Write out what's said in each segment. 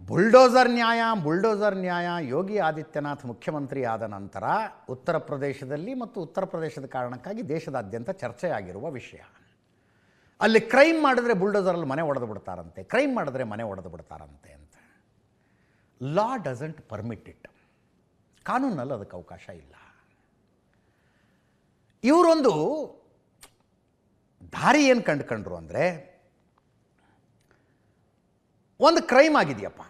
Bulldozer ನ್ಯಾಯ ಯೋಗಿ ಆದಿತ್ಯನಾಥ್ ಮುಖ್ಯಮಂತ್ರಿ ಆದ ನಂತರ ಉತ್ತರ ಪ್ರದೇಶದಲ್ಲಿ ಮತ್ತು ಉತ್ತರ ಪ್ರದೇಶದ ಕಾರಣಕ್ಕಾಗಿ ದೇಶದಾದ್ಯಂತ ಚರ್ಚೆಯಾಗಿರುವ ವಿಷಯ. ಅಲ್ಲಿ ಕ್ರೈಮ್ ಮಾಡಿದ್ರೆ ಬುಲ್ಡೋಸರಲ್ಲಿ ಮನೆ ಒಡೆದು ಬಿಡ್ತಾರಂತೆ, ಕ್ರೈಮ್ ಮಾಡಿದ್ರೆ ಮನೆ ಒಡೆದು ಬಿಡ್ತಾರಂತೆ ಅಂತ. ಲಾ ಡಸಂಟ್ ಪರ್ಮಿಟ್ ಇಟ್. ಕಾನೂನಲ್ಲಿ ಅದಕ್ಕೆ ಅವಕಾಶ ಇಲ್ಲ. ಇವರೊಂದು ದಾರಿ ಏನು ಕಂಡುಕೊಂಡ್ರು ಅಂದರೆ, ಒಂದು ಕ್ರೈಮ್ ಆಗಿದೆಯಪ್ಪ,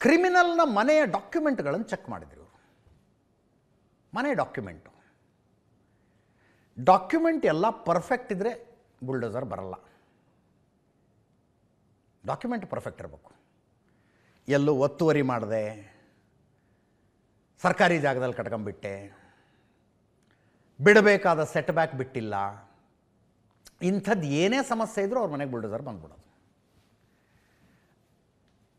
ಕ್ರಿಮಿನಲ್ನ ಮನೆಯ ಡಾಕ್ಯುಮೆಂಟ್ಗಳನ್ನು ಚೆಕ್ ಮಾಡಿದ್ರು. ಮನೆ ಡಾಕ್ಯುಮೆಂಟ್ ಎಲ್ಲ ಪರ್ಫೆಕ್ಟ್ ಇದ್ದರೆ ಬುಲ್ಡೋಸರ್ ಬರಲ್ಲ. ಡಾಕ್ಯುಮೆಂಟ್ ಪರ್ಫೆಕ್ಟ್ ಇರಬೇಕು. ಎಲ್ಲೂ ಒತ್ತುವರಿ ಮಾಡಿದೆ, ಸರ್ಕಾರಿ ಜಾಗದಲ್ಲಿ ಕಟ್ಕೊಂಡ್ಬಿಟ್ಟೆ, ಬಿಡಬೇಕಾದ ಸೆಟ್ ಬ್ಯಾಕ್ ಬಿಟ್ಟಿಲ್ಲ, ಇಂಥದ್ದು ಏನೇ ಸಮಸ್ಯೆ ಇದ್ದರೂ ಅವ್ರ ಮನೆಗೆ ಬುಲ್ಡೋಸರ್ ಬಂದ್ಬಿಡೋದು.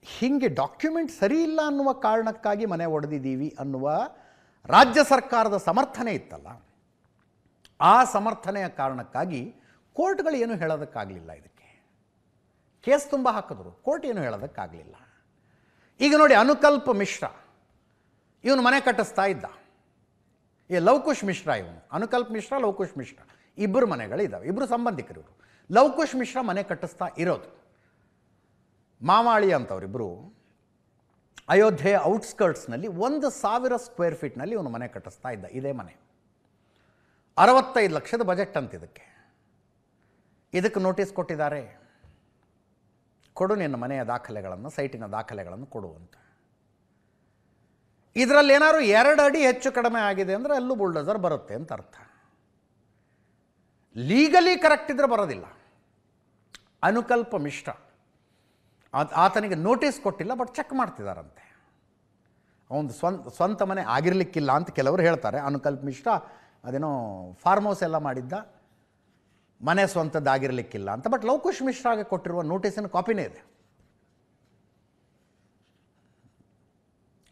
ಹೀಗೆ ಡಾಕ್ಯುಮೆಂಟ್ ಸರಿ ಇಲ್ಲ ಅನ್ನುವ ಕಾರಣಕ್ಕಾಗಿ ಮನೆ ಒಡೆದಿದ್ದೀವಿ ಅನ್ನುವ ರಾಜ್ಯ ಸರ್ಕಾರದ ಸಮರ್ಥನೆ ಇತ್ತಲ್ಲ, ಆ ಸಮರ್ಥನೆಯ ಕಾರಣಕ್ಕಾಗಿ ಕೋರ್ಟ್ಗಳು ಏನು ಹೇಳೋದಕ್ಕಾಗಲಿಲ್ಲ. ಇದಕ್ಕೆ ಕೇಸ್ ತುಂಬ ಹಾಕಿದ್ರು, ಕೋರ್ಟ್ ಏನು ಹೇಳೋದಕ್ಕಾಗಲಿಲ್ಲ. ಈಗ ನೋಡಿ, ಅನುಕಲ್ಪ ಮಿಶ್ರಾ ಇವನು ಮನೆ ಕಟ್ಟಿಸ್ತಾ ಇದ್ದ. ಲವಕುಶ್ ಮಿಶ್ರಾ ಇವನು, ಅನುಕಲ್ಪ ಮಿಶ್ರಾ, ಲವಕುಶ್ ಮಿಶ್ರಾ ಇಬ್ಬರು ಮನೆಗಳಿದ್ದಾವೆ, ಇಬ್ಬರು ಸಂಬಂಧಿಕರು ಇವರು. ಲವಕುಶ್ ಮಿಶ್ರಾ ಮನೆ ಕಟ್ಟಿಸ್ತಾ ಇರೋದು. ಮಾಮಾಳಿ ಅಂತವರಿಬ್ಬರು ಅಯೋಧ್ಯೆ ಔಟ್ಸ್ಕರ್ಟ್ಸ್ನಲ್ಲಿ 1,000 ಸ್ಕ್ವೇರ್ ಫೀಟ್ನಲ್ಲಿ ಇವನು ಮನೆ ಕಟ್ಟಿಸ್ತಾ ಇದ್ದ. ಇದೇ ಮನೆ 65 ಲಕ್ಷದ ಬಜೆಟ್ ಅಂತ. ಇದಕ್ಕೆ ನೋಟಿಸ್ ಕೊಟ್ಟಿದ್ದಾರೆ, ಕೊಡು ನಿನ್ನ ಮನೆಯ ದಾಖಲೆಗಳನ್ನು, ಸೈಟಿನ ದಾಖಲೆಗಳನ್ನು ಕೊಡು ಅಂತ. ಇದರಲ್ಲಿ ಏನಾದ್ರು 2 ಅಡಿ ಹೆಚ್ಚು ಕಡಿಮೆ ಆಗಿದೆ ಅಂದರೆ ಅಲ್ಲೂ ಬುಲ್ಡೋಸರ್ ಬರುತ್ತೆ ಅಂತ ಅರ್ಥ. ಲೀಗಲಿ ಕರೆಕ್ಟ್ ಇದ್ರೆ ಬರೋದಿಲ್ಲ. ಅನುಕಲ್ಪ ಮಿಶ್ರಾ ಆತನಿಗೆ ನೋಟಿಸ್ ಕೊಟ್ಟಿಲ್ಲ, ಬಟ್ ಚೆಕ್ ಮಾಡ್ತಿದ್ದಾರಂತೆ. ಅವನು ಸ್ವಂತ ಮನೆ ಆಗಿರಲಿಕ್ಕಿಲ್ಲ ಅಂತ ಕೆಲವರು ಹೇಳ್ತಾರೆ. ಅನುಕಲ್ಪ ಮಿಶ್ರಾ ಅದೇನೋ ಫಾರ್ಮ್ ಹೌಸ್ ಎಲ್ಲ ಮಾಡಿದ್ದ, ಮನೆ ಸ್ವಂತದ್ದಾಗಿರಲಿಕ್ಕಿಲ್ಲ ಅಂತ. ಬಟ್ ಲವಕುಶ್ ಮಿಶ್ರಾಗೆ ಕೊಟ್ಟಿರುವ ನೋಟಿಸಿನ ಕಾಪಿನೇ ಇದೆ.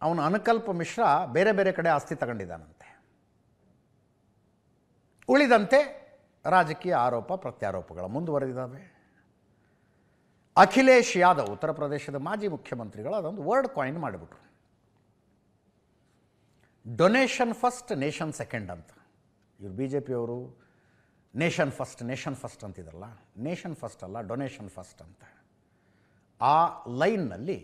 ಅವನು ಅನುಕಲ್ಪ ಮಿಶ್ರಾ ಬೇರೆ ಬೇರೆ ಕಡೆ ಆಸ್ತಿ ತಗೊಂಡಿದ್ದಾನಂತೆ. ಉಳಿದಂತೆ ರಾಜಕೀಯ ಆರೋಪ ಪ್ರತ್ಯಾರೋಪಗಳು ಮುಂದುವರೆದಿದ್ದಾವೆ. ಅಖಿಲೇಶ್ ಯಾದವ್, ಉತ್ತರ ಪ್ರದೇಶದ ಮಾಜಿ ಮುಖ್ಯಮಂತ್ರಿಗಳು, ಅದೊಂದು ವರ್ಡ್ ಕಾಯಿನ್ ಮಾಡಿಬಿಟ್ರು. ಡೊನೇಷನ್ ಫಸ್ಟ್, ನೇಷನ್ ಸೆಕೆಂಡ್ ಅಂತ. ಇವರು ಬಿ ಜೆ ಪಿಯವರು ನೇಷನ್ ಫಸ್ಟ್ ಅಂತಿದ್ರಲ್ಲ, ನೇಷನ್ ಫಸ್ಟ್ ಅಲ್ಲ, ಡೊನೇಷನ್ ಫಸ್ಟ್ ಅಂತ. ಆ ಲೈನ್ನಲ್ಲಿ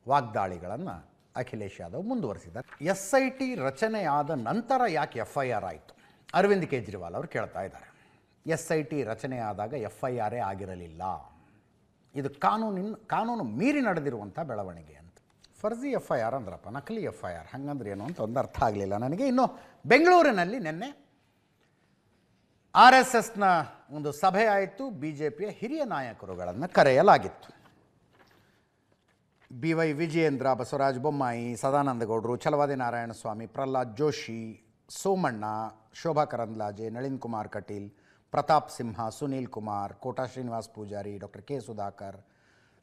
ವಾಗ್ದಾಳಿಗಳನ್ನು ಅಖಿಲೇಶ್ ಯಾದವ್ ಮುಂದುವರಿಸಿದ್ದಾರೆ. SIT ರಚನೆಯಾದ ನಂತರ ಯಾಕೆ FIR ಆಯಿತು? ಅರವಿಂದ್ ಕೇಜ್ರಿವಾಲ್ ಅವರು ಕೇಳ್ತಾ ಇದ್ದಾರೆ. SIT ರಚನೆಯಾದಾಗ FIR ಆಗಿರಲಿಲ್ಲ. ಇದು ಕಾನೂನು ಮೀರಿ ನಡೆದಿರುವಂಥ ಬೆಳವಣಿಗೆ ಅಂತ. ಫರ್ಜಿ FIR ಅಂದ್ರಪ್ಪ, ನಕಲಿ FIR ಹಂಗಂದ್ರೆ ಏನು ಅಂತ ಒಂದು ಅರ್ಥ ಆಗಲಿಲ್ಲ ನನಗೆ. ಇನ್ನು ಬೆಂಗಳೂರಿನಲ್ಲಿ ನಿನ್ನೆ RSSನ ಒಂದು ಸಭೆ ಆಯಿತು. BJPಯ ಹಿರಿಯ ನಾಯಕರುಗಳನ್ನು ಕರೆಯಲಾಗಿತ್ತು. BY ವಿಜಯೇಂದ್ರ, ಬಸವರಾಜ ಬೊಮ್ಮಾಯಿ, ಸದಾನಂದ ಗೌಡರು, ಛಲವಾದಿ ನಾರಾಯಣಸ್ವಾಮಿ, ಪ್ರಹ್ಲಾದ್ ಜೋಶಿ, ಸೋಮಣ್ಣ, ಶೋಭಾ ಕರಂದ್ಲಾಜೆ, ನಳಿನ್ ಕುಮಾರ್ ಕಟೀಲ್, ಪ್ರತಾಪ್ ಸಿಂಹ, ಸುನೀಲ್ ಕುಮಾರ್, ಕೋಟಾ ಶ್ರೀನಿವಾಸ್ ಪೂಜಾರಿ, ಡಾಕ್ಟರ್ K ಸುಧಾಕರ್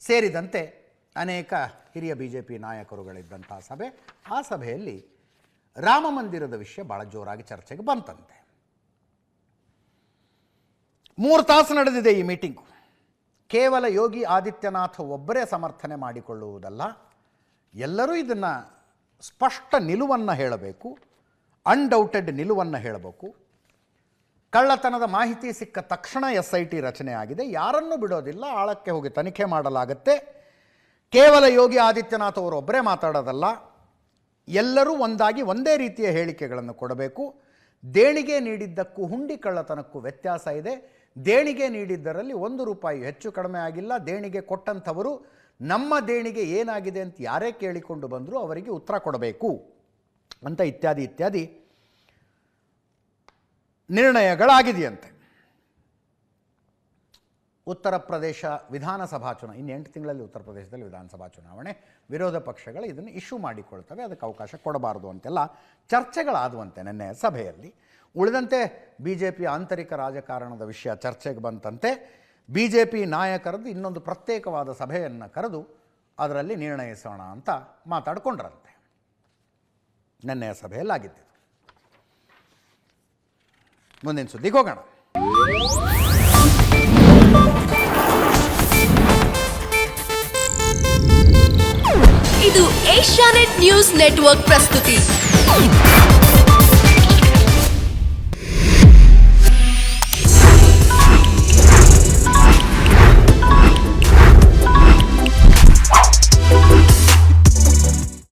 ಸೇರಿದಂತೆ ಅನೇಕ ಹಿರಿಯ BJP ನಾಯಕರುಗಳಿದ್ದಂಥ ಸಭೆ. ಆ ಸಭೆಯಲ್ಲಿ ರಾಮ ಮಂದಿರದ ವಿಷಯ ಭಾಳ ಜೋರಾಗಿ ಚರ್ಚೆಗೆ ಬಂತಂತೆ. 3 ತಾಸು ನಡೆದಿದೆ ಈ ಮೀಟಿಂಗು. ಕೇವಲ ಯೋಗಿ ಆದಿತ್ಯನಾಥ್ ಒಬ್ಬರೇ ಸಮರ್ಥನೆ ಮಾಡಿಕೊಳ್ಳುವುದಲ್ಲ, ಎಲ್ಲರೂ ಇದನ್ನು ಸ್ಪಷ್ಟ ನಿಲುವನ್ನು ಹೇಳಬೇಕು, ಅನ್ಡೌಟೆಡ್ ನಿಲುವನ್ನು ಹೇಳಬೇಕು. ಕಳ್ಳತನದ ಮಾಹಿತಿ ಸಿಕ್ಕ ತಕ್ಷಣ SIT ರಚನೆ ಆಗಿದೆ, ಯಾರನ್ನೂ ಬಿಡೋದಿಲ್ಲ, ಆಳಕ್ಕೆ ಹೋಗಿ ತನಿಖೆ ಮಾಡಲಾಗುತ್ತೆ. ಕೇವಲ ಯೋಗಿ ಆದಿತ್ಯನಾಥ್ ಅವರು ಒಬ್ಬರೇ ಮಾತಾಡೋದಲ್ಲ, ಎಲ್ಲರೂ ಒಂದಾಗಿ ಒಂದೇ ರೀತಿಯ ಹೇಳಿಕೆಗಳನ್ನು ಕೊಡಬೇಕು. ದೇಣಿಗೆ ನೀಡಿದ್ದಕ್ಕೂ ಹುಂಡಿ ಕಳ್ಳತನಕ್ಕೂ ವ್ಯತ್ಯಾಸ ಇದೆ. ದೇಣಿಗೆ ನೀಡಿದ್ದರಲ್ಲಿ 1 ರೂಪಾಯಿ ಹೆಚ್ಚು ಕಡಿಮೆ ಆಗಿಲ್ಲ. ದೇಣಿಗೆ ಕೊಟ್ಟಂಥವರು ನಮ್ಮ ದೇಣಿಗೆ ಏನಾಗಿದೆ ಅಂತ ಯಾರೇ ಕೇಳಿಕೊಂಡು ಬಂದರೂ ಅವರಿಗೆ ಉತ್ತರ ಕೊಡಬೇಕು ಅಂತ ಇತ್ಯಾದಿ ನಿರ್ಣಯಗಳಾಗಿದೆಯಂತೆ. ಉತ್ತರ ಪ್ರದೇಶ ವಿಧಾನಸಭಾ ಚುನಾವಣೆ, ಇನ್ನು 8 ತಿಂಗಳಲ್ಲಿ ಉತ್ತರ ಪ್ರದೇಶದಲ್ಲಿ ವಿಧಾನಸಭಾ ಚುನಾವಣೆ. ವಿರೋಧ ಪಕ್ಷಗಳು ಇದನ್ನು ಇಶ್ಯೂ ಮಾಡಿಕೊಳ್ತವೆ, ಅದಕ್ಕೆ ಅವಕಾಶ ಕೊಡಬಾರ್ದು ಅಂತೆಲ್ಲ ಚರ್ಚೆಗಳಾದುವಂತೆ ನಿನ್ನೆ ಸಭೆಯಲ್ಲಿ. ಉಳಿದಂತೆ BJP ಆಂತರಿಕ ರಾಜಕಾರಣದ ವಿಷಯ ಚರ್ಚೆಗೆ ಬಂತಂತೆ. BJP ನಾಯಕರದ್ದು ಇನ್ನೊಂದು ಪ್ರತ್ಯೇಕವಾದ ಸಭೆಯನ್ನು ಕರೆದು ಅದರಲ್ಲಿ ನಿರ್ಣಯಿಸೋಣ ಅಂತ ಮಾತಾಡಿಕೊಂಡ್ರಂತೆ. ನಿನ್ನೆಯ ಸಭೆಯಲ್ಲಾಗಿದ್ದು. ಮುಂದಿನ ಸುದ್ದಿಗೆ ಹೋಗೋಣ. ಇದು ಏಷ್ಯಾನೆಟ್ ನ್ಯೂಸ್ ನೆಟ್ವರ್ಕ್ ಪ್ರಸ್ತುತಿ.